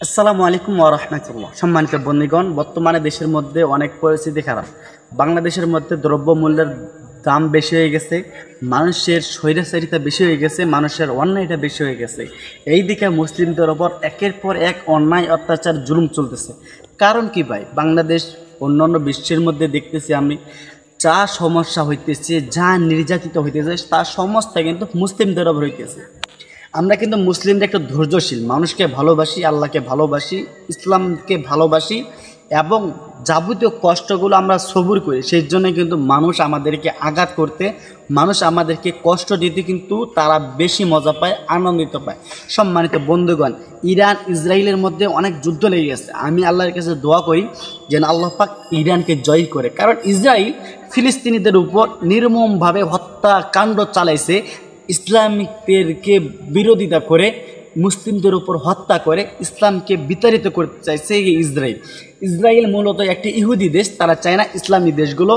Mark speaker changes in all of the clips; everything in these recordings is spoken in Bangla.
Speaker 1: আসসালামু আলাইকুম ওয়া রাহমাতুল্লাহ। সম্মানিত বন্ধুগণ, বর্তমানে দেশের মধ্যে অনেক পরিস্থিতি খারাপ। বাংলাদেশের মধ্যে দ্রব্যমূল্যের দাম বেশি হয়ে গেছে, মানুষের স্বৈরাচারিতা বেশি হয়ে গেছে, মানুষের অন্যায়টা বেশি হয়ে গেছে। এই দিকে মুসলিমদের ওপর একের পর এক অন্যায় অত্যাচার জুলুম চলতেছে। কারণ কি ভাই, বাংলাদেশ অন্যান্য বিশ্বের মধ্যে দেখতেছি আমি যা সমস্যা হইতেছে, যা নির্যাতিত হইতেছে, তার সমস্ত কিন্তু মুসলিমদের ওপর হইতেছে। আমরা কিন্তু মুসলিমরা একটু ধৈর্যশীল, মানুষকে ভালোবাসি, আল্লাহকে ভালোবাসি, ইসলামকে ভালোবাসি এবং যাবতীয় কষ্টগুলো আমরা সবুর করি। সেই জন্য কিন্তু মানুষ আমাদেরকে আঘাত করতে, মানুষ আমাদেরকে কষ্ট দিতে কিন্তু তারা বেশি মজা পায়, আনন্দিত পায়। সম্মানিত বন্ধুগণ, ইরান ইসরায়েলের মধ্যে অনেক যুদ্ধ লেগে গেছে। আমি আল্লাহর কাছে দোয়া করি যেন আল্লাহ পাক ইরানকে জয় করে, কারণ ইসরায়েল ফিলিস্তিনিদের উপর নির্মমভাবে হত্যাকাণ্ড চালাইছে। ইসলামিকদেরকে বিরোধিতা করে, মুসলিমদের উপর হত্যা করে ইসলামকে বিতাড়িত করতে চাইছে ইসরায়েল মূলত একটি ইহুদি দেশ। তারা চায় না ইসলামী দেশগুলো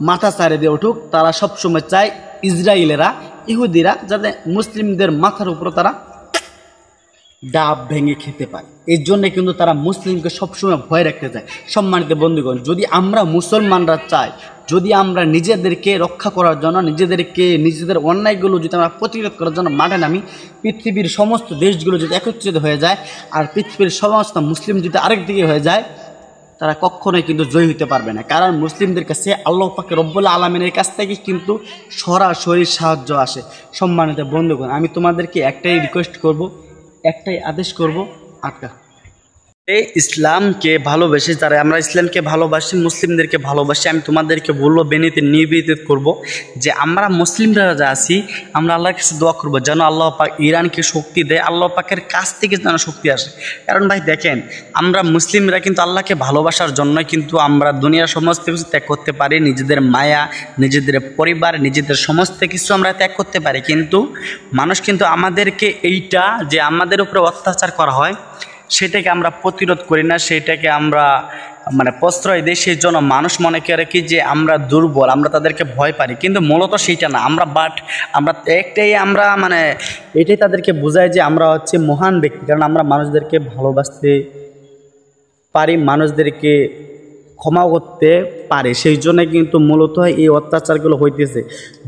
Speaker 1: মাথা ছাড়ে দিয়ে উঠুক। তারা সবসময় চায় ইসরায়েলেরা, ইহুদিরা যাতে মুসলিমদের মাথার উপর তারা ডাব ভেঙে খেতে পারে। এই জন্যে কিন্তু তারা মুসলিমকে সবসময় ভয় রাখতে চায়। সম্মানিত বন্ধুগণ, যদি আমরা মুসলমানরা চাই, যদি আমরা নিজেদেরকে রক্ষা করার জন্য, নিজেদের অন্যায়গুলো যদি আমরা প্রতিরোধ করার জন্য মাঠে নামি, পৃথিবীর সমস্ত দেশগুলো যদি একত্রিত হয়ে যায় আর পৃথিবীর সমস্ত মুসলিম যদি আরেক দিকে হয়ে যায়, তারা কখনোই কিন্তু জয়ী হতে পারবে না। কারণ মুসলিমদের কাছে আল্লাহ পাক রব্বুল আলামিনের কাছ থেকে কিন্তু সরাসরি সাহায্য আসে। সম্মানিত বন্ধুগণ, আমি তোমাদেরকে একটাই রিকোয়েস্ট করব, একটাই আদেশ করব, আটকা ইসলামকে ভালোবাসি, যারা আমরা ইসলামকে ভালোবাসি, মুসলিমদেরকে ভালোবাসি, আমি তোমাদেরকে বলবো, নিবেদিত করব যে আমরা মুসলিমরা যা আছি, আমরা আল্লাহর কাছে দোয়া করবো যেন আল্লাহ পাক ইরানকে শক্তি দেয়, আল্লাহ পাকের কাছ থেকে যেন শক্তি আসে। কারণ ভাই দেখেন, আমরা মুসলিমরা কিন্তু আল্লাহকে ভালোবাসার জন্যই কিন্তু আমরা দুনিয়ার সমস্ত কিছু ত্যাগ করতে পারি, নিজেদের মায়া, নিজেদের পরিবার, নিজেদের সমস্ত কিছু আমরা ত্যাগ করতে পারি। কিন্তু মানুষ কিন্তু আমাদেরকে এইটা যে আমাদের উপরে অত্যাচার করা হয় সেটাকে আমরা প্রতিরোধ করি না, সেটাকে আমরা প্রশ্রয় দিই। সেই জন্য মানুষ মনে করে কি যে আমরা দুর্বল, আমরা তাদেরকে ভয় পাই, কিন্তু মূলত সেইটা না। আমরা এটাই তাদেরকে বোঝায় যে আমরা হচ্ছে মহান ব্যক্তি, কারণ আমরা মানুষদেরকে ভালোবাসতে পারি, মানুষদেরকে ক্ষমা করতে পারে। সেই জন্য কিন্তু মূলত এই অত্যাচারগুলো হইতেছে।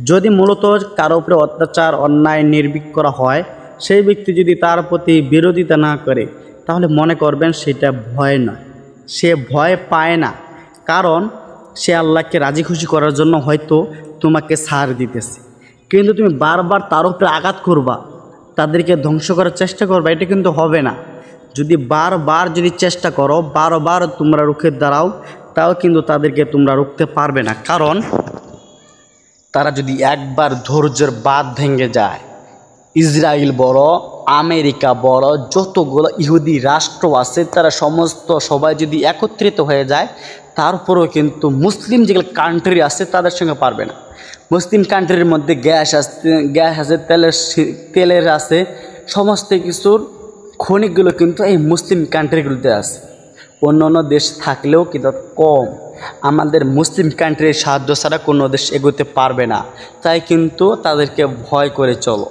Speaker 1: যদি মূলত কারো উপরে অত্যাচার, অন্যায়, নির্ভীক করা হয়, সেই ব্যক্তি যদি তার প্রতি বিরোধিতা না করে, তাহলে মনে করবেন সেটা ভয় নয়, সে ভয় পায় না। কারণ সে আল্লাহকে রাজি খুশি করার জন্য হয়তো তোমাকে ছাড় দিতেছে। কিন্তু তুমি বারবার তার উপরে আঘাত করবা, তাদেরকে ধ্বংস করার চেষ্টা করবা, এটা কিন্তু হবে না। যদি বারবার চেষ্টা করো, বারবার তোমরা রুখে দাঁড়াও, তাও কিন্তু তাদেরকে তোমরা রুখতে পারবে না। কারণ তারা যদি একবার ধৈর্যের বাঁধ ভেঙে যায়, ইসরায়েল বড়, আমেরিকা বড়, যতগুলো ইহুদি রাষ্ট্র আছে তারা সবাই যদি একত্রিত হয়ে যায়, তারপরেও কিন্তু মুসলিম যেগুলো কান্ট্রি আছে তাদের সঙ্গে পারবে না। মুসলিম কান্ট্রির মধ্যে গ্যাস আছে, তেলের আছে, সমস্ত কিছুর খনিগুলো কিন্তু এই মুসলিম কান্ট্রিগুলোতে আছে। অন্য অন্য দেশ থাকলেও কিন্তু কম। আমাদের মুসলিম কান্ট্রির সাহায্য ছাড়া কোনো দেশ এগোতে পারবে না। তাই কিন্তু তাদেরকে ভয় করে চলো।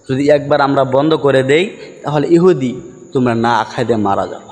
Speaker 1: যদি একবার আমরা বন্ধ করে দেই, তাহলে ইহুদি তোমরা না খাইতে মারা যাও।